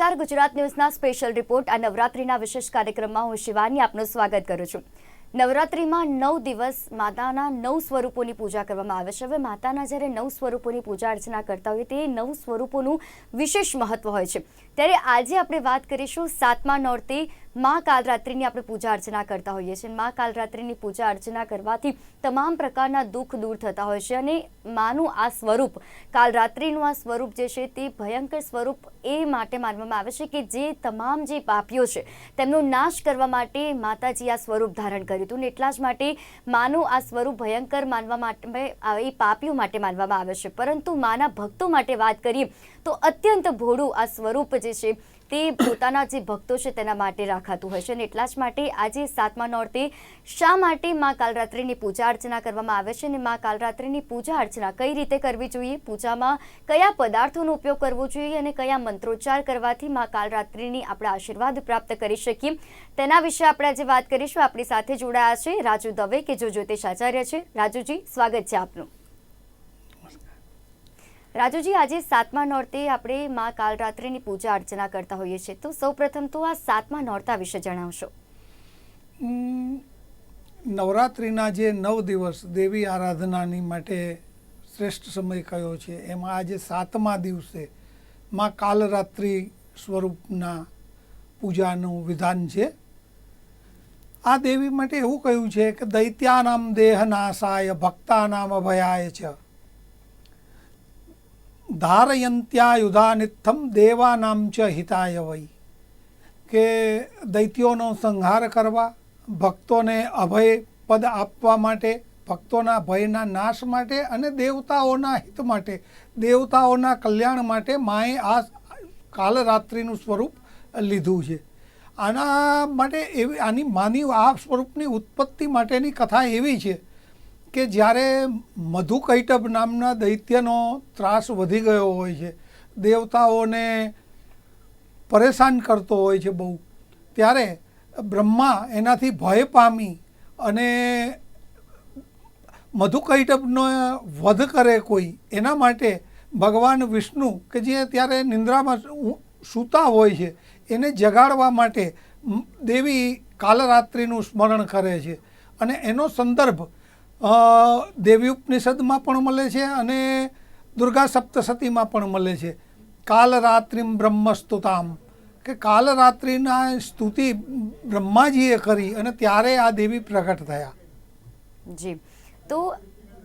નમસ્કાર, Gujarat ન્યૂઝના special report આ નવરાત્રિના વિશેષ કાર્યક્રમમાં હું શિવાની આપનું સ્વાગત કરું છું। નવરાત્રિમાં 9 દિવસ માતાના 9 સ્વરૂપોની પૂજા કરવામાં આવે છે। હવે માતાના જ્યારે 9 સ્વરૂપોની પૂજા અર્ચના કરતા હોય તે 9 સ્વરૂપોનું વિશેષ મહત્વ હોય છે। ત્યારે આજે આપણે વાત કરીશું 7મા નોરતે માં કાલરાત્રિની આપણે પૂજા અર્ચના કરતા હોઈએ છીએ। માં કાલરાત્રિની પૂજા અર્ચના કરવાથી તમામ પ્રકારના દુઃખ દૂર થતા હોય છે અને માનું આ સ્વરૂપ કાલરાત્રિનું આ સ્વરૂપ જે છે તે ભયંકર સ્વરૂપ એ માટે માનવામાં આવે છે કે જે તમામ જે પાપીઓ છે તેમનો નાશ કરવા માટે માતાજી આ સ્વરૂપ ધારણ કર્યું હતું ને એટલા જ માટે માનું આ સ્વરૂપ ભયંકર માનવા માટે એ પાપીઓ માટે માનવામાં આવે છે। પરંતુ માના ભક્તો માટે વાત કરીએ તો અત્યંત ભોળું આ સ્વરૂપ જે છે તે પોતાના જે ભક્તો છે તેના માટે રાખાતું હોય છે અને એટલા જ માટે આજે 7મા નોરતે શા માટે માં કાલરાત્રિની પૂજા અર્ચના કરવામાં આવે છે અને માં કાલરાત્રિની પૂજા અર્ચના કઈ રીતે કરવી જોઈએ, પૂજામાં કયા પદાર્થોનો ઉપયોગ કરવો જોઈએ અને કયા મંત્રોચ્ચાર કરવાથી માં કાલરાત્રિની આપણે આશીર્વાદ પ્રાપ્ત કરી શકીએ, તેના વિશે આપણે આજે વાત કરીશું। આપણી સાથે જોડાયા છે રાજુ દવે કે જો જ્યોતિષ આચાર્ય છે। રાજુજી, સ્વાગત છે આપનું। રાજુજી, આજે 7મા નોરતે આપણે માં કાલરાત્રિની પૂજા અર્ચના કરતા હોઈએ છીએ, તો સૌપ્રથમ તો આ 7મા નોરતા વિશે જણાવશો। નવરાત્રિના જે 9 દિવસ દેવી આરાધનાની માટે શ્રેષ્ઠ સમય કયો છે એમાં આજે 7મા દિવસે માં કાલરાત્રિ સ્વરૂપના પૂજાનું વિધાન છે। આ દેવી માટે એવું કહ્યું છે કે દૈત્યાનામ દેહનાશાય ભક્તાનામ અભયાય છે ધારયંત્યાયુધાનિત્થમ દેવાનામ ચ હિતાય વૈ, કે દૈત્યોનો સંહાર કરવા, ભક્તોને અભય પદ આપવા માટે, ભક્તોના ભયના નાશ માટે અને દેવતાઓના હિત માટે, દેવતાઓના કલ્યાણ માટે માએ આ કાલરાત્રિનું સ્વરૂપ લીધું છે। આના માટે એવી આની માની આ સ્વરૂપની ઉત્પત્તિ માટેની કથા એવી છે કે જ્યારે મધુકૈટભ નામના દૈત્યનો ત્રાસ વધી ગયો હોય છે, દેવતાઓને પરેશાન કરતો હોય છે બહુ, ત્યારે બ્રહ્મા એનાથી ભય પામી અને મધુકૈટભનો વધ કરે કોઈ, એના માટે ભગવાન વિષ્ણુ કે જે ત્યારે નિંદ્રામાં સૂતા હોય છે એને જગાડવા માટે દેવી કાલરાત્રિનું સ્મરણ કરે છે અને એનો સંદર્ભ દેવી ઉપનિષદમાં પણ મળે છે અને દુર્ગા સપ્તસતીમાં પણ મળે છે। કાલરાત્રિમ બ્રહ્મસ્તુતામ, કે કાલરાત્રિના સ્તુતિ બ્રહ્માજીએ કરી અને ત્યારે આ દેવી પ્રગટ થયા। જી, તો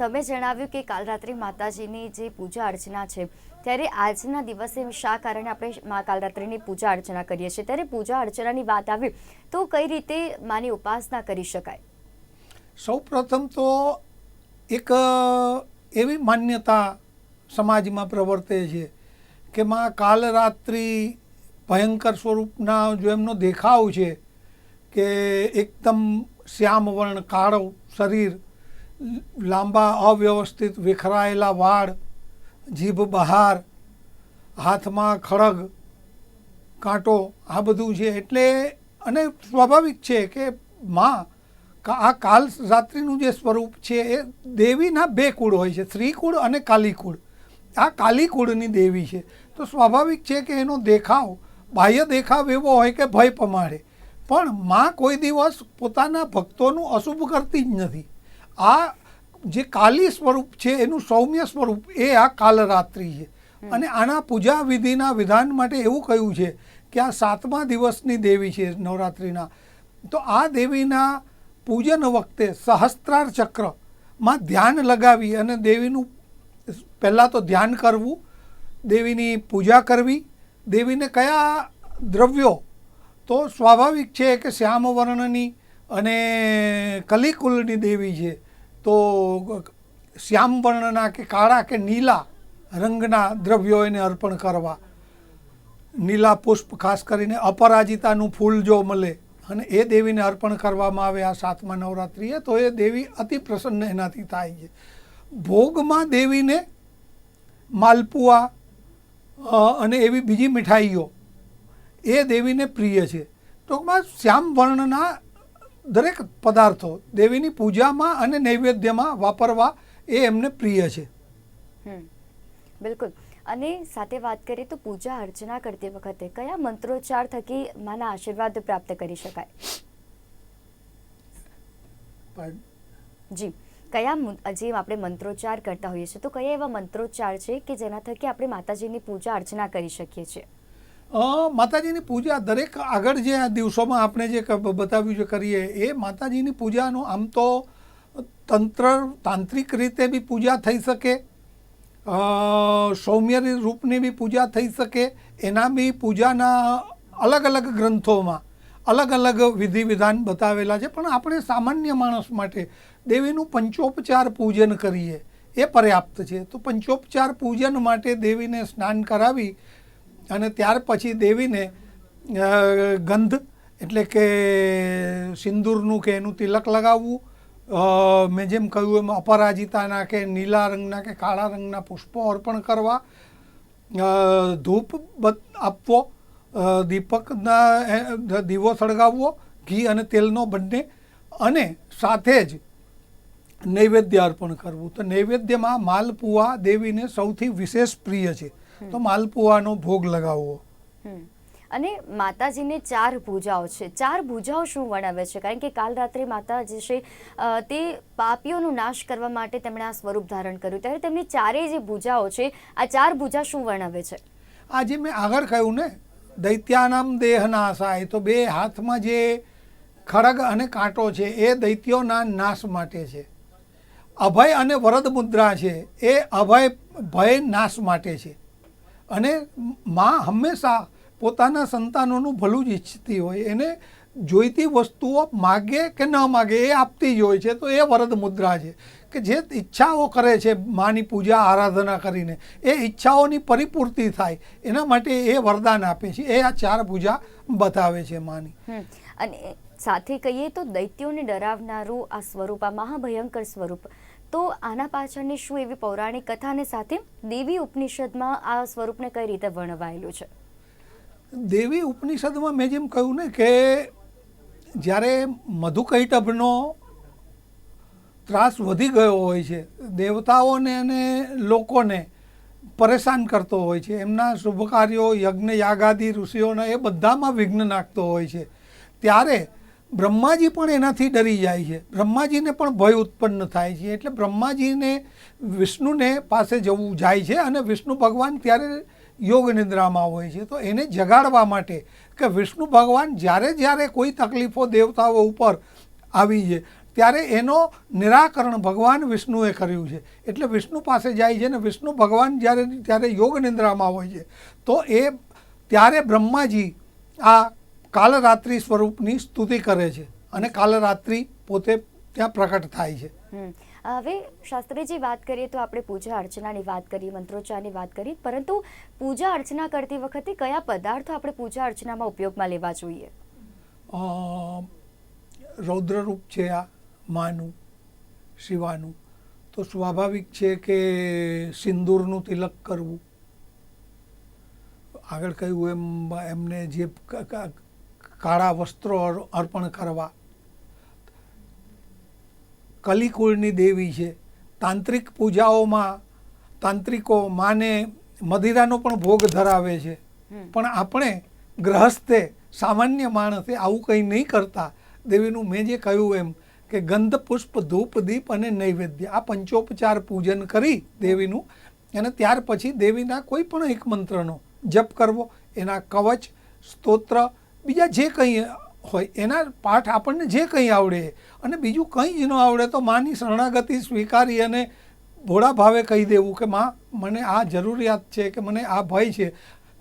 તમે જણાવ્યું કે કાલરાત્રિ માતાજીની જે પૂજા અર્ચના છે ત્યારે આજના દિવસે શા કારણે આપણે માં કાલરાત્રિની પૂજા અર્ચના કરીએ છીએ, ત્યારે પૂજા અર્ચનાની વાત આવી તો કઈ રીતે માની ઉપાસના કરી શકાય? સૌ પ્રથમ તો એક એવી માન્યતા સમાજમાં પ્રવર્તે છે કે માં કાલરાત્રિ ભયંકર સ્વરૂપના જો એમનો દેખાવ છે કે એકદમ શ્યામ વર્ણ, કાળો શરીર, લાંબા અવ્યવસ્થિત વિખરાયેલા વાળ, જીભ બહાર, હાથમાં ખડગ કાંટો, આ બધું છે એટલે અને સ્વાભાવિક છે કે માં આ કાલરાત્રિનું જે સ્વરૂપ છે એ દેવીના 2 કુળ હોય છે, શ્રીકુળ અને કાલીકુળ। આ કાલીકુળની દેવી છે તો સ્વાભાવિક છે કે એનો દેખાવ, બાહ્ય દેખાવ એવો હોય કે ભય પમાડે, પણ માં કોઈ દિવસ પોતાના ભક્તોનું અશુભ કરતી જ નથી। આ જે કાલી સ્વરૂપ છે એનું સૌમ્ય સ્વરૂપ એ આ કાલરાત્રિ છે અને આના પૂજા વિધિના વિધાન માટે એવું કહ્યું છે કે આ 7મા દિવસની દેવી છે નવરાત્રિના, તો આ દેવીના પૂજન વખતે સહસ્ત્રાર ચક્રમાં ધ્યાન લગાવી અને દેવીનું પહેલાં તો ધ્યાન કરવું, દેવીની પૂજા કરવી। દેવીને કયા દ્રવ્યો, તો સ્વાભાવિક છે કે શ્યામ વર્ણની અને કલીકુલની દેવી છે તો શ્યામ વર્ણના કે કાળા કે નીલા રંગના દ્રવ્યો એને અર્પણ કરવા। નીલા પુષ્પ, ખાસ કરીને અપરાજિતાનું ફૂલ જો મળે અને એ દેવીને અર્પણ કરવામાં આવે આ 7મા નવરાત્રિએ તો એ દેવી અતિ પ્રસન્ન એનાથી થાય છે। ભોગમાં દેવીને માલપુઆ અને એવી બીજી મીઠાઈઓ એ દેવીને પ્રિય છે। ટૂંકમાં શ્યામ વર્ણના દરેક પદાર્થો દેવીની પૂજામાં અને નૈવેદ્યમાં વાપરવા એ એમને પ્રિય છે। બિલકુલ। અને સાથે વાત કરીએ તો પૂજા અર્ચના કરતી વખતે કયા મંત્રોચ્ચાર થકી માના આશીર્વાદ પ્રાપ્ત કરી શકાય? જી, જેમ આપણે મંત્રોચ્ચાર કરતા હોઈએ છીએ તો કયા એવા મંત્રોચ્ચાર છે કે જેના થકી આપણે માતાજીની પૂજા અર્ચના કરી શકીએ છીએ? માતાજીની પૂજા દરેક આગળ જે આ દિવસોમાં આપણે જે બતાવ્યું છે કરીએ એ માતાજીની પૂજાનો આમ તો તાંત્રિક રીતે બી પૂજા થઈ શકે, સૌમ્ય રૂપની બી પૂજા થઈ શકે. એના બી પૂજાના અલગ અલગ ગ્રંથોમાં અલગ અલગ વિધિ વિધાન બતાવેલા છે. પણ આપણે સામાન્ય માણસ માટે દેવીનું પંચોપચાર પૂજન કરીએ એ પર્યાપ્ત છે. તો પંચોપચાર પૂજન માટે દેવીને સ્નાન કરાવી અને ત્યાર પછી દેવીને ગંધ એટલે કે સિંદૂરનું કે એનું તિલક લગાવવું, મેં જેમ કહ્યું એમ અપરાજિતાના કે નીલા રંગના કે કાળા રંગના પુષ્પો અર્પણ કરવા, ધૂપ આપવો, દીપકના દીવો સળગાવવો, ઘી અને તેલનો બંને, અને સાથે જ નૈવેદ્ય અર્પણ કરવું. તો નૈવેદ્યમાં માલપુઆ દેવીને સૌથી વિશેષ પ્રિય છે, તો માલપુઆનો ભોગ લગાવવો. અને માતાજીને 4 ભુજાઓ છે. 4 ભુજાઓ શું વર્ણવે છે? કારણ કે કાલ રાત્રે માતા જે છે તે પાપીઓનો નાશ કરવા માટે તેમણે આ સ્વરૂપ ધારણ કર્યું, ત્યારે તેમની 4 જે ભુજાઓ છે, આ 4 ભુજા શું વર્ણવે છે? આજે મેં આગળ કહ્યું ને, દૈત્યાનામ દેહનાશાય, તો 2 હાથમાં જે ખડગ અને કાંટો છે એ દૈત્યોના નાશ માટે છે. અભય અને વરદ મુદ્રા છે એ ભય નાશ માટે છે. અને માં હંમેશા પોતાના સંતાનોનું ભલું જ ઈચ્છતી હોય, એને જોઈતી વસ્તુઓ માગે કે ન માગે એ આપતી જ હોય છે. તો એ વરદ મુદ્રા છે કે જે ઈચ્છાઓ કરે છે માની પૂજા આરાધના કરીને, એ ઈચ્છાઓની પરિપૂર્તિ થાય એના માટે એ વરદાન આપે છે. એ આ 4 પૂજા બતાવે છે માની. અને સાથે કહીએ તો દૈત્યોને ડરાવનારું આ સ્વરૂપ, આ મહાભયંકર સ્વરૂપ, તો આના પાછળની શું એવી પૌરાણિક કથા અને સાથે દેવી ઉપનિષદમાં આ સ્વરૂપને કઈ રીતે વર્ણવાયેલું છે? દેવી ઉપનિષદમાં મેં જેમ કહ્યું ને કે જ્યારે મધુકૈટભનો ત્રાસ વધી ગયો હોય છે, દેવતાઓને અને લોકોને પરેશાન કરતો હોય છે, એમના શુભ કાર્યો, યજ્ઞ યાગાદી ઋષિઓના એ બધામાં વિઘ્ન નાખતો હોય છે, ત્યારે બ્રહ્માજી પણ એનાથી ડરી જાય છે. બ્રહ્માજીને પણ ભય ઉત્પન્ન થાય છે. એટલે બ્રહ્માજીને વિષ્ણુને પાસે જવું જાય છે અને વિષ્ણુ ભગવાન ત્યારે યોગ નિદ્રામાં હોય છે. તો એને જગાડવા માટે કે વિષ્ણુ ભગવાન જ્યારે કોઈ તકલીફો દેવતાઓ ઉપર આવી છે ત્યારે એનો નિરાકરણ ભગવાન વિષ્ણુએ કર્યું છે. એટલે વિષ્ણુ પાસે જાય છે અને વિષ્ણુ ભગવાન ત્યારે યોગ નિદ્રામાં હોય છે. તો ત્યારે બ્રહ્માજી આ કાલરાત્રિ સ્વરૂપની સ્તુતિ કરે છે અને કાલરાત્રિ પોતે ત્યાં પ્રકટ થાય છે. હવે શાસ્ત્રીજી વાત કરીએ તો આપણે પૂજા અર્ચનાની વાત કરી, મંત્રોચ્ચારની વાત કરી, પરંતુ પૂજા અર્ચના કરતી વખતે કયા પદાર્થો આપણે પૂજા અર્ચનામાં ઉપયોગમાં લેવા જોઈએ? રૌદ્રરૂપ છે આ માનું, શિવાનું, તો સ્વાભાવિક છે કે સિંદૂરનું તિલક કરવું. આગળ કહ્યું એમને જે કાળા વસ્ત્રો અર્પણ કરવા. કલિકુળની દેવી છે. તાંત્રિક પૂજાઓમાં તાંત્રિકો માને મદિરાનો પણ ભોગ ધરાવે છે, પણ આપણે ગ્રહસ્થે સામાન્ય માણસે આવું કંઈ નહીં કરતા. દેવીનું મેં જે કહ્યું એમ કે ગંધ, પુષ્પ, ધૂપ, દીપ અને નૈવેદ્ય, આ પંચોપચાર પૂજન કરી દેવીનું, અને ત્યાર પછી દેવીના કોઈ પણ એક મંત્રનો જપ કરવો, એના કવચ, સ્તોત્ર, બીજા જે કંઈ હોય એના પાઠ આપણને જે કંઈ આવડે, અને બીજું કંઈ જ ન આવડે તો માની શરણાગતિ સ્વીકારી અને ભોળા ભાવે કહી દેવું કે માં મને આ જરૂરિયાત છે કે મને આ ભય છે,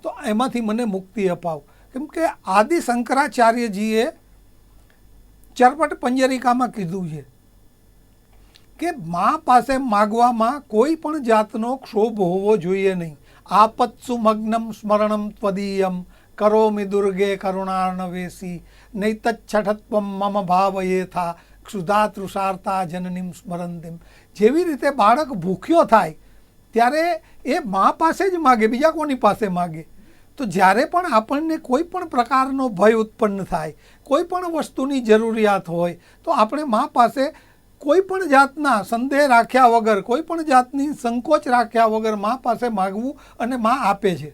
તો એમાંથી મને મુક્તિ અપાવ. કેમ કે આદિ શંકરાચાર્યજીએ ચરપટ પંજરિકામાં કીધું છે કે મા પાસે માગવામાં કોઈ પણ જાતનો ક્ષોભ હોવો જોઈએ નહીં. આપત્સુ મગ્નમ સ્મરણમ ત્વદીયમ કરોમિ દુર્ગે કરુણાર્ણવેસી નૈતચ્છઠત્વમ મમ ભાવયેથા ક્ષુધા તૃષાર્તા જનનીમ સ્મરંતિમ. જેવી રીતે બાળક ભૂખ્યો થાય ત્યારે એ મા પાસે જ માગે, બીજા કોની પાસે માગે. તો જ્યારે પણ આપણને કોઈ પણ પ્રકારનો ભય ઉત્પન્ન થાય, કોઈ પણ વસ્તુની જરૂરિયાત હોય, તો આપણે મા પાસે કોઈ પણ જાતના સંદેહ રાખ્યા વગર, કોઈ પણ જાતની સંકોચ રાખ્યા વગર મા પાસે માગવું અને મા આપે છે.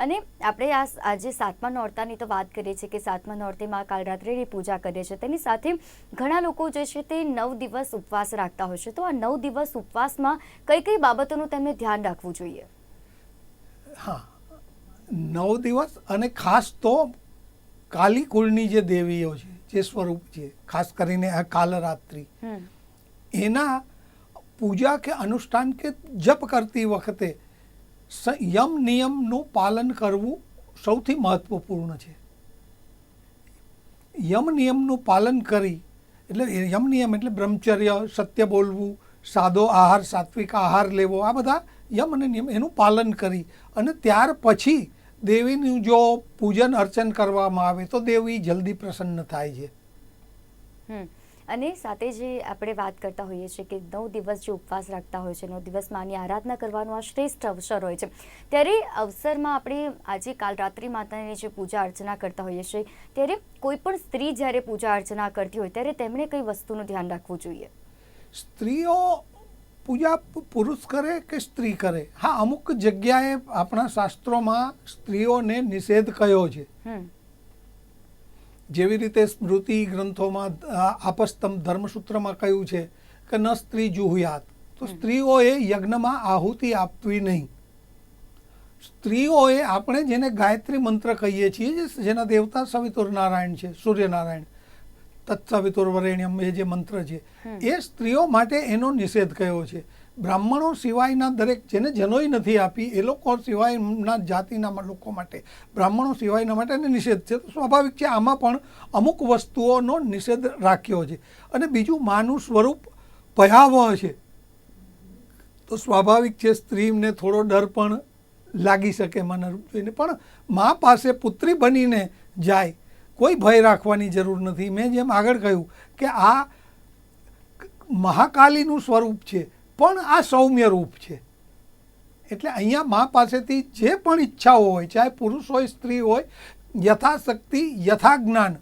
અને આપણે આજે 7મા નોરતાની તો વાત કરીએ છીએ કે 7મા નોરતે માં કાલરાત્રિની પૂજા કરીએ છીએ. તેની સાથે ઘણા લોકો જે છે તે 9 દિવસ ઉપવાસ રાખતા હોય છે. તો આ 9 દિવસ ઉપવાસમાં કઈ કઈ બાબતોનું તેમને ધ્યાન રાખવું જોઈએ? હા, 9 દિવસ અને ખાસ તો કાલી કુળની જે દેવીઓ છે, જે સ્વરૂપ છે, ખાસ કરીને આ કાલરાત્રિ, એના પૂજા કે અનુષ્ઠાન કે જપ કરતી વખતે યમ નિયમનું પાલન કરવું સૌથી મહત્વપૂર્ણ છે. યમ નિયમનું પાલન કરી, એટલે યમ નિયમ એટલે બ્રહ્મચર્ય, સત્ય બોલવું, સાદો આહાર, સાત્વિક આહાર લેવો, આ બધા યમ અને નિયમ, એનું પાલન કરી અને ત્યાર પછી દેવીનું જો પૂજન અર્ચન કરવામાં આવે તો દેવી જલ્દી પ્રસન્ન થાય છે. અને સાથે જે આપણે વાત કરતા હોઈએ છીએ કે 9 દિવસ જે ઉપવાસ રાખતા હોય છે, 9 દિવસ માની આરાધના કરવાનો આ શ્રેષ્ઠ અવસર હોય છે. ત્યારે અવસરમાં આપણે આજે કાલરાત્રિ માતાની જે પૂજા અર્ચના કરતા હોઈએ છીએ, ત્યારે કોઈ પણ સ્ત્રી જ્યારે પૂજા અર્ચના કરતી હોય ત્યારે તેમણે કઈ વસ્તુનું ધ્યાન રાખવું જોઈએ? સ્ત્રીઓ પૂજા પુરુષ કરે કે સ્ત્રી કરે, હા, અમુક જગ્યાએ આપણા શાસ્ત્રોમાં સ્ત્રીઓને નિષેધ કયો છે. જેવી રીતે સ્મૃતિ ગ્રંથોમાં આપસ્તમ ધર્મસૂત્રમાં કહ્યું છે કે ન સ્ત્રી જુહુયાત, તો સ્ત્રીઓએ યજ્ઞમાં આહુતિ આપવી નહીં. સ્ત્રીઓએ, આપણે જેને ગાયત્રી મંત્ર કહીએ છીએ, જેના દેવતા સવિતુર નારાયણ છે, સૂર્યનારાયણ, તત્સવિતુર વરેણ્યમ, એ જે મંત્ર છે, એ સ્ત્રીઓ માટે એનો નિષેધ કયો છે. બ્રાહ્મણો સિવાયના દરેક, જેને જનોઈ નથી આપી, એ લોકો સિવાયના જાતિના લોકો માટે, બ્રાહ્મણો સિવાયના માટે એને નિષેધ છે. તો સ્વાભાવિક છે આમાં પણ અમુક વસ્તુઓનો નિષેધ રાખ્યો છે. અને બીજું, માનું સ્વરૂપ ભયાવહ છે, તો સ્વાભાવિક છે સ્ત્રીને થોડો ડર પણ લાગી શકે માના રૂપ જોઈને, પણ મા પાસે પુત્રી બનીને જાય, કોઈ ભય રાખવાની જરૂર નથી. મેં જેમ આગળ કહ્યું કે આ મહાકાલીનું સ્વરૂપ છે, પણ આ સૌમ્ય રૂપ છે. એટલે અહીંયા મા પાસેથી જે પણ ઈચ્છાઓ હોય, ચાહે પુરુષ હોય સ્ત્રી હોય, યથાશક્તિ યથાજ્ઞાન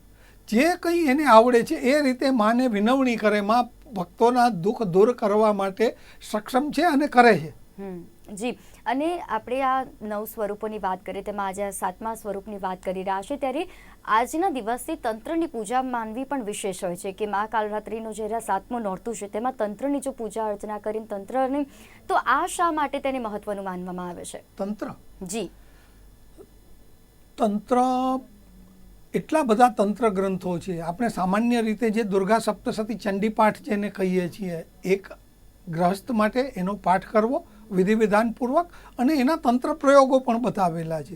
જે કંઈ એને આવડે છે એ રીતે માને વિનવણી કરે. મા ભક્તોના દુઃખ દૂર કરવા માટે સક્ષમ છે અને કરે છે. જી, અને આપણે આ 9 સ્વરૂપોની વાત કરીએ, તેમાં આજે 7મા સ્વરૂપની વાત કરી રહ્યા છે. ત્યારે આજના દિવસથી તંત્રની પૂજા માનવી પણ વિશેષ હોય છે કે મા કાલરાત્રિનું જ્યારે 7મું નોરતું છે તેમાં તંત્રની જો પૂજા અર્ચના કરીને તંત્રની, તો આ શા માટે તેને મહત્વનું માનવામાં આવે છે? તંત્ર, જી, તંત્ર, એટલા બધા તંત્ર ગ્રંથો છે. આપણે સામાન્ય રીતે જે દુર્ગા સપ્તશતી ચંડીપાઠ જેને કહીએ છીએ, એક ગ્રહસ્થ માટે એનો પાઠ કરવો વિધિ વિધાનપૂર્વક, અને એના તંત્ર પ્રયોગો પણ બતાવેલા છે.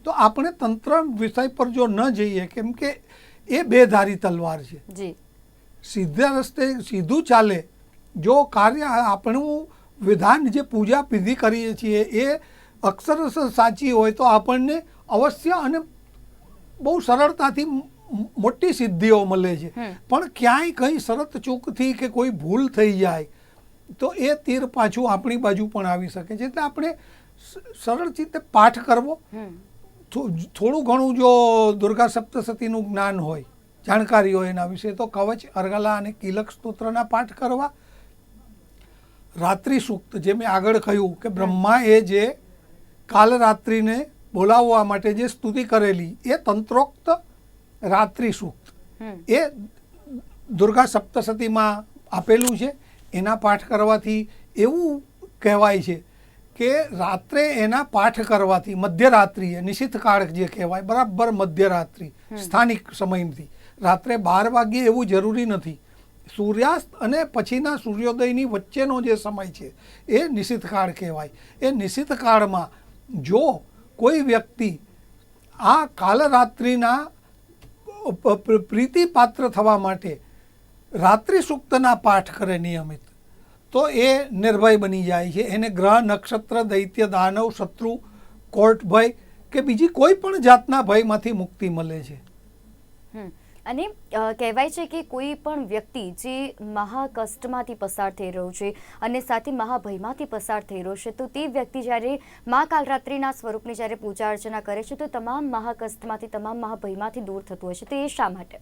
તો આપણે તંત્ર વિષય પર જો ન જઈએ, કેમ કે એ બેધારી તલવાર છે. સીધા રસ્તે સીધું ચાલે જો કાર્ય, આપણું વિધાન જે પૂજા વિધિ કરીએ છીએ એ અક્ષરશ સાચી હોય તો આપણને અવશ્ય અને બહુ સરળતાથી મોટી સિદ્ધિઓ મળે છે. પણ ક્યાંય કંઈ શરત ચૂકથી કે કોઈ ભૂલ થઈ જાય તો એ તીર પાછું આપણી બાજુ પણ આવી શકે છે. એટલે આપણે સરળ રીતે પાઠ કરવો, થોડું ઘણું જો દુર્ગા સપ્તશતીનું જ્ઞાન હોય, જાણકારી હોય એના વિશે, તો કવચ, અર્ગલા અને કિલક સ્તોત્રના પાઠ કરવા. રાત્રિ સૂક્ત, જે મેં આગળ કહ્યું કે બ્રહ્માએ જે કાલરાત્રિને બોલાવવા માટે જે સ્તુતિ કરેલી, એ તંત્રોક્ત રાત્રિ સૂક્ત એ દુર્ગા સપ્તશતીમાં આપેલું છે. એના પાઠ કરવાથી એવું કહેવાય છે કે રાત્રે એના પાઠ કરવાથી, મધ્યરાત્રિએ, નિશિત કાળ જે કહેવાય, બરાબર મધ્યરાત્રિ સ્થાનિક સમયથી, રાત્રે 12 વાગ્યે એવું જરૂરી નથી. સૂર્યાસ્ત અને પછીના સૂર્યોદયની વચ્ચેનો જે સમય છે એ નિશિત કાળ કહેવાય. એ નિશિત કાળમાં જો કોઈ વ્યક્તિ આ કાલરાત્રિના પ્રીતિપાત્ર થવા માટે રાત્રિ સૂક્તના પાઠ કરે નિયમિત, તો એ નિર્ભય બની જાય છે. એને ગ્રહ, નક્ષત્ર, દૈત્ય, દાનવ, શત્રુ, કોર્ટ ભય કે બીજી કોઈ પણ જાતના ભયમાંથી મુક્તિ મળે છે. અને કહેવાય છે કે કોઈ પણ વ્યક્તિ જે મહાકષ્ટમાંથી પસાર થઈ રહ્યો છે અને સાથે મહાભયમાંથી પસાર થઈ રહ્યો છે, તો તે વ્યક્તિ જ્યારે મા કાલરાત્રિના સ્વરૂપની જ્યારે પૂજા અર્ચના કરે છે તો તમામ મહાકષ્ટમાંથી, તમામ મહાભયમાંથી દૂર થતું હોય છે. તો એ શા માટે?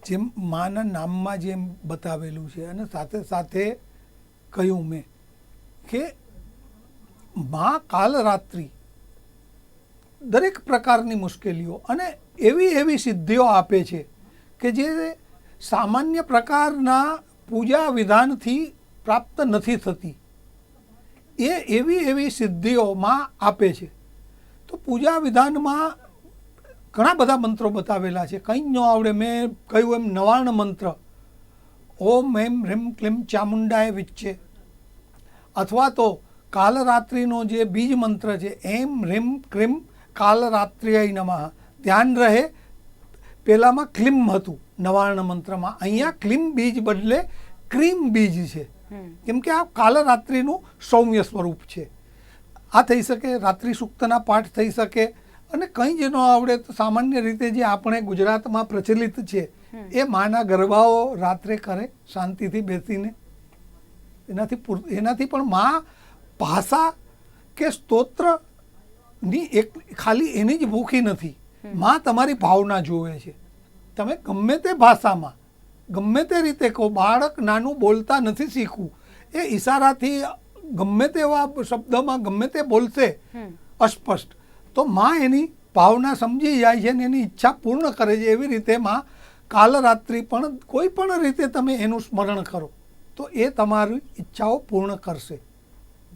જેમ માના નામમાં જેમ બતાવેલું છે અને સાથે સાથે કહ્યું મેં કે મા કાલરાત્રિ દરેક પ્રકારની મુશ્કેલીઓ અને એવી એવી સિદ્ધિઓ આપે છે કે જે સામાન્ય પ્રકારના પૂજા વિધાનથી પ્રાપ્ત નથી થતી. એ એવી એવી સિદ્ધિઓમાં આપે છે. તો પૂજા વિધાનમાં ઘણા બધા મંત્રો બતાવેલા છે. કંઈ ન આવડે, મેં કહ્યું એમ 99 મંત્ર, ઓમ એમ હ્રીમ ક્લીમ ચામુંડાય વિચ્ચે, અથવા તો કાલરાત્રિનો જે બીજ મંત્ર છે એમ હ્રીમ ક્રીમ કાલરાત્રિય નમઃ. ધ્યાન રહે, પહેલામાં ક્લીમ હતું 99 મંત્રમાં, અહીંયા ક્લીમ બીજ બદલે ક્રીમ બીજ છે, કેમ કે આ કાલરાત્રિનું સૌમ્ય સ્વરૂપ છે. આ થઈ શકે, રાત્રિ સૂક્તના પાઠ થઈ શકે. અને કંઈ જ ન આવડે તો સામાન્ય રીતે જે આપણે ગુજરાતમાં પ્રચલિત છે એ માના ગરબાઓ રાત્રે કરે શાંતિથી બેસીને. એનાથી પણ મા ભાષા કે સ્તોત્રની એક ખાલી એની જ ભૂખી નથી. મા તમારી ભાવના જોવે છે. તમે ગમે તે ભાષામાં ગમે તે રીતે કહો, બાળક નાનું બોલતા નથી શીખવું, એ ઈશારાથી ગમે તેવા શબ્દમાં ગમે તે બોલશે અસ્પષ્ટ, તો મા એની ભાવના સમજી જાય છે અને એની ઈચ્છા પૂર્ણ કરે છે. એવી રીતે મા કાલરાત્રિ પણ કોઈ પણ રીતે તમે એનું સ્મરણ કરો તો એ તમારી ઈચ્છાઓ પૂર્ણ કરશે.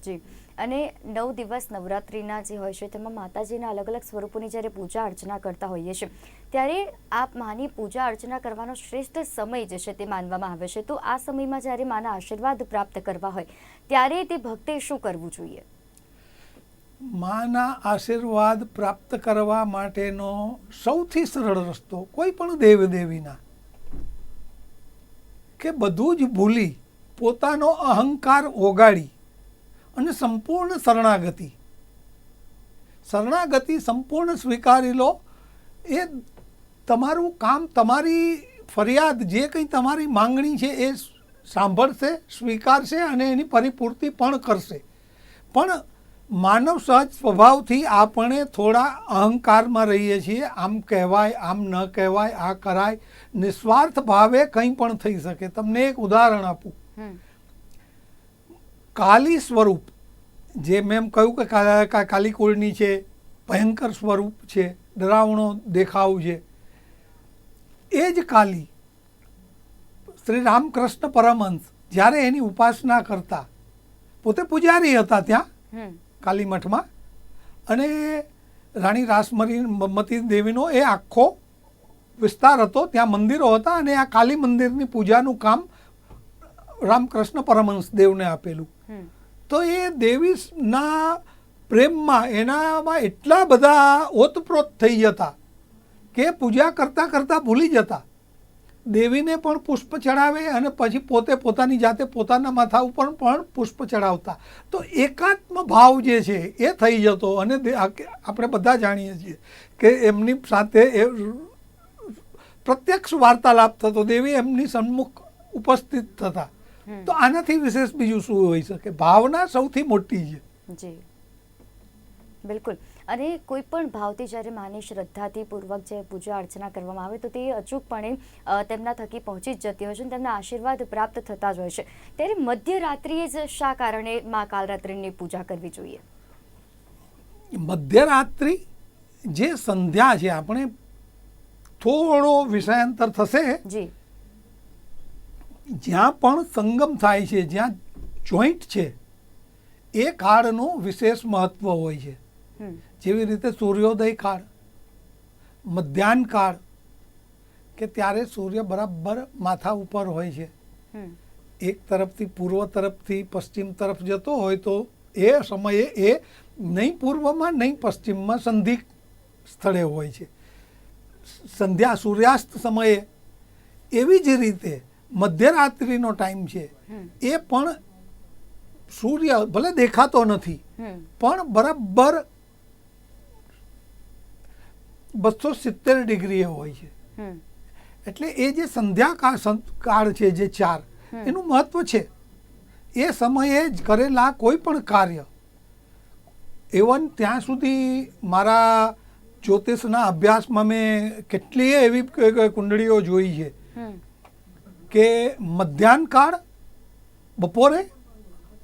જી. અને 9 દિવસ નવરાત્રિના જે હોય છે તેમાં માતાજીના અલગ અલગ સ્વરૂપોની જ્યારે પૂજા અર્ચના કરતા હોઈએ છીએ ત્યારે આપ માની પૂજા અર્ચના કરવાનો શ્રેષ્ઠ સમય જે છે તે માનવામાં આવે છે. તો આ સમયમાં જ્યારે માના આશીર્વાદ પ્રાપ્ત કરવા હોય ત્યારે તે ભક્તે શું કરવું જોઈએ? માના આશીર્વાદ પ્રાપ્ત કરવા માટેનો સૌથી સરળ રસ્તો કોઈ પણ દેવદેવીના કે બધું જ ભૂલી પોતાનો અહંકાર ઓગાળી અને સંપૂર્ણ શરણાગતિ સંપૂર્ણ સ્વીકારી લો. એ તમારું કામ, તમારી ફરિયાદ, જે કંઈ તમારી માંગણી છે એ સાંભળશે, સ્વીકારશે અને એની પરિપૂર્તિ પણ કરશે. પણ માનવ સહજ સ્વભાવથી આપણે થોડા અહંકારમાં રહીએ છીએ. આમ કહેવાય, આમ ન કહેવાય, આ કરાય, નિસ્વાર્થ ભાવે કંઈ પણ થઈ શકે. તમને એક ઉદાહરણ આપું. કાલી સ્વરૂપ, જે મેં કહ્યું કે કાલી કુળની છે, ભયંકર સ્વરૂપ છે, ડરાવણો દેખાવ છે, એ જ કાલી શ્રી રામકૃષ્ણ પરમહંસ જ્યારે એની ઉપાસના કરતા, પોતે પૂજારી હતા ત્યાં કાલી મઠમાં, અને રાણી રાસમતી દેવીનો એ આખો વિસ્તાર હતો, ત્યાં મંદિરો હતા અને આ કાલી મંદિરની પૂજાનું કામ રામકૃષ્ણ પરમહંસ દેવને આપેલું. તો એ દેવીના પ્રેમમાં એનામાં એટલા બધા ઓતપ્રોત થઈ જતા કે પૂજા કરતાં કરતાં ભૂલી જતા. દેવીને પણ પુષ્પ ચડાવે અને પછી પોતે પોતાની જાતે પોતાના માથા ઉપર પણ પુષ્પ ચડાવતા. તો એકાત્મ ભાવ જે છે એ થઈ જતો. અને આપણે બધા જાણીએ છીએ કે એમની સાથે એ પ્રત્યક્ષ વાર્તાલાપ થતો, દેવી એમની સન્મુખ ઉપસ્થિત થતા. તો આનાથી વિશેષ બીજું શું હોઈ શકે? ભાવના સૌથી મોટી છે. જી બિલકુલ. અને કોઈ પણ ભાવથી જ્યારે માની શ્રદ્ધાથી પૂર્વક જે પૂજા અર્ચના કરવામાં આવે તો તે અચૂકપણે તેમના થકી પહોંચી જ જતી હોય છે અને તેમના આશીર્વાદ પ્રાપ્ત થતા જ હોય છે. ત્યારે મધ્યરાત્રિએ જ શા કારણે મા કાલરાત્રિની પૂજા કરવી જોઈએ? મધ્યરાત્રિ જે સંધ્યા છે, આપણે થોડો વિષયાંતર થશે, જી, જ્યાં પણ સંગમ થાય છે, જ્યાં જોઈન્ટ છે, એ કાળનું વિશેષ મહત્વ હોય છે. જેવી રીતે સૂર્યોદય કાળ, મધ્યાહન કાળ, કે ત્યારે સૂર્ય બરાબર માથા ઉપર હોય છે, એક તરફથી પૂર્વ તરફથી પશ્ચિમ તરફ જતો હોય તો એ સમયે એ નહીં પૂર્વમાં નહીં પશ્ચિમમાં સંધિ સ્થળે હોય છે. સંધ્યા સૂર્યાસ્ત સમયે. એવી જ રીતે મધ્યરાત્રિનો ટાઈમ છે, એ પણ સૂર્ય ભલે દેખાતો નથી પણ બરાબર 270 ડિગ્રીએ હોય છે. એટલે એ જે સંધ્યા કાળ છે, જે 4, એનું મહત્વ છે. એ સમયે જ કરેલા કોઈ પણ કાર્ય, ઇવન ત્યાં સુધી મારા જ્યોતિષના અભ્યાસમાં મેં કેટલીય એવી કુંડળીઓ જોઈ છે હમ કે મધ્યાહન કાળ બપોરે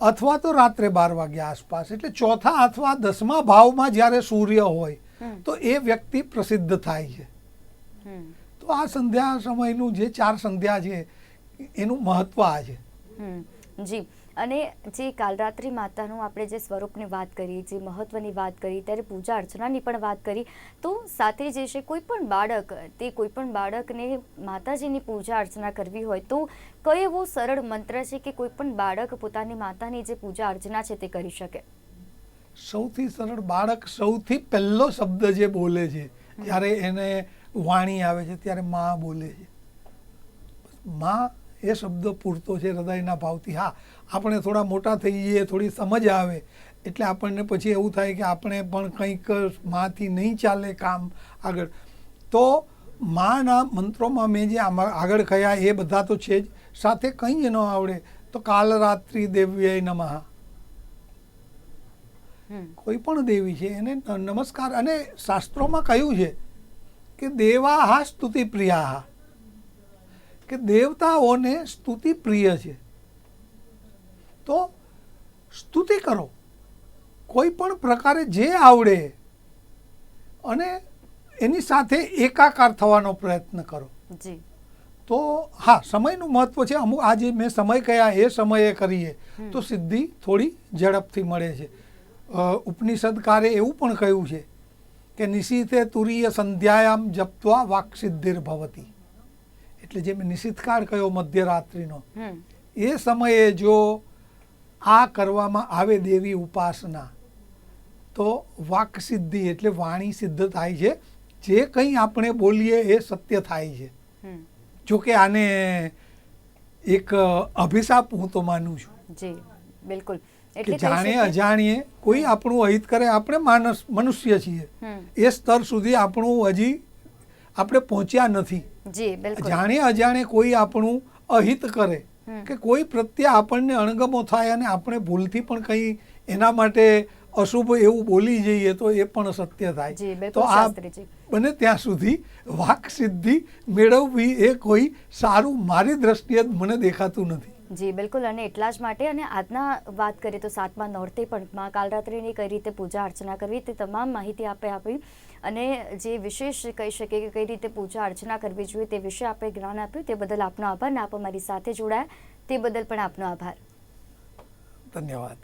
અથવા તો રાત્રે 12 વાગ્યા આસપાસ, એટલે ચોથા અથવા 10મા ભાવમાં જ્યારે સૂર્ય હોય તો એ વ્યક્તિ પ્રસિદ્ધ થાય છે. હમ તો આ સંધ્યા સમયનું જે 4 સંધ્યા છે એનું મહત્વ આ છે. જી, અને જે કાલરાત્રિ માતાનું આપણે જે સ્વરૂપની વાત કરી, જે મહત્વની વાત કરી, ત્યારે પૂજા અર્ચનાની પણ વાત કરી, તો સાથે જે છે કોઈ પણ બાળકને માતાજીની પૂજા અર્ચના કરવી હોય તો કયો એવો સરળ મંત્ર છે કે કોઈ પણ બાળક પોતાની માતાની જે પૂજા અર્ચના છે તે કરી શકે? સૌથી સરળ, બાળક સૌથી પહેલો શબ્દ જે બોલે છે જ્યારે એને વાણી આવે છે ત્યારે માં બોલે છે. માં એ શબ્દ પૂરતો છે હૃદયના ભાવથી. હા, આપણે થોડા મોટા થઈ જઈએ, થોડી સમજ આવે એટલે આપણને પછી એવું થાય કે આપણે પણ કંઈક માંથી નહીં ચાલે કામ આગળ. તો માના મંત્રોમાં મેં જે આગળ કહ્યા એ બધા તો છે જ, સાથે કંઈ ન આવડે તો કાલરાત્રિ દેવ્યય નમઃ, કોઈ પણ દેવી છે એને નમસ્કાર. અને શાસ્ત્રોમાં કહ્યું છે કે દેવાહ સ્તુતિ પ્રિયાહ, કે દેવતાઓને સ્તુતિ પ્રિય છે. તો સ્તુતિ કરો કોઈ પણ પ્રકારે જે આવડે, અને એની સાથે એકાકાર થવાનો પ્રયત્ન કરો. જી. તો હા, સમયનું મહત્વ છે. અમુક આજે મેં સમય કયા એ સમયે કરીએ તો સિદ્ધિ થોડી ઝડપથી મળે છે. ઉપનિષદકારે એવું પણ કહ્યું છે કે નિશીથે તુરીય સંધ્યાયામ જપ્ત્વા વાક્સિદ્ધિર્ભવતી. એટલે જે મેં નિશીથકાળ કહ્યો મધ્યરાત્રિનો, એ સમયે જો આ કરવામાં આવે દેવી ઉપાસના તો વાક્સિદ્ધિ એટલે વાણી સિદ્ધ થાય છે. જે કંઈ આપણે બોલીએ એ સત્ય થાય છે. જોકે આને એક અભિશાપ હું તો માનું છું. જી, બિલકુલ. કે જાણે અજાણીએ કોઈ આપણું અહિત કરે, આપણે મનુષ્ય છીએ, એ સ્તર સુધી આપણું હજી આપણે પહોંચ્યા નથી. જાણે અજાણે કોઈ આપણું અહિત કરે કે કોઈ પ્રત્યે આપણને અણગમો થાય અને આપણે ભૂલથી પણ કંઈ એના માટે અશુભ એવું બોલી જઈએ તો એ પણ સત્ય થાય. તો આ બને ત્યાં સુધી વાક સિદ્ધિ મેળવવી એ કોઈ સારું મારી દ્રષ્ટિએ મને દેખાતું નથી. જી, બિલકુલ. અને એટલા જ માટે, અને આજના વાત કરીએ તો 7મા નોરતે પણ માં કાલરાત્રિની કઈ રીતે પૂજા અર્ચના કરવી તે તમામ માહિતી આપી, અને જે વિશેષ કહી શકીએ કે કઈ રીતે પૂજા અર્ચના કરવી જોઈએ તે વિશે આપણે જ્ઞાન આપ્યું, તે બદલ આપનો આભાર. ને આપ અમારી સાથે જોડાયા તે બદલ પણ આપનો આભાર. ધન્યવાદ.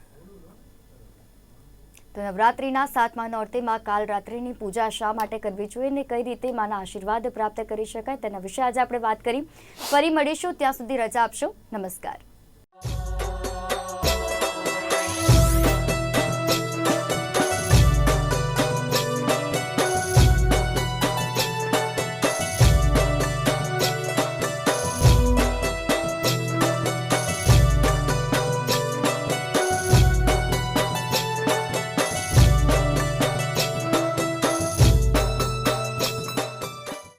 તો નવરાત્રિના 7મા નોરતે માં કાલરાત્રિની પૂજા શા માટે કરવી જોઈએ ને કઈ રીતે માના આશીર્વાદ પ્રાપ્ત કરી શકાય તેના વિશે આજે આપણે વાત કરી. ફરી મળીશું, ત્યાં સુધી રજા આપશો. નમસ્કાર.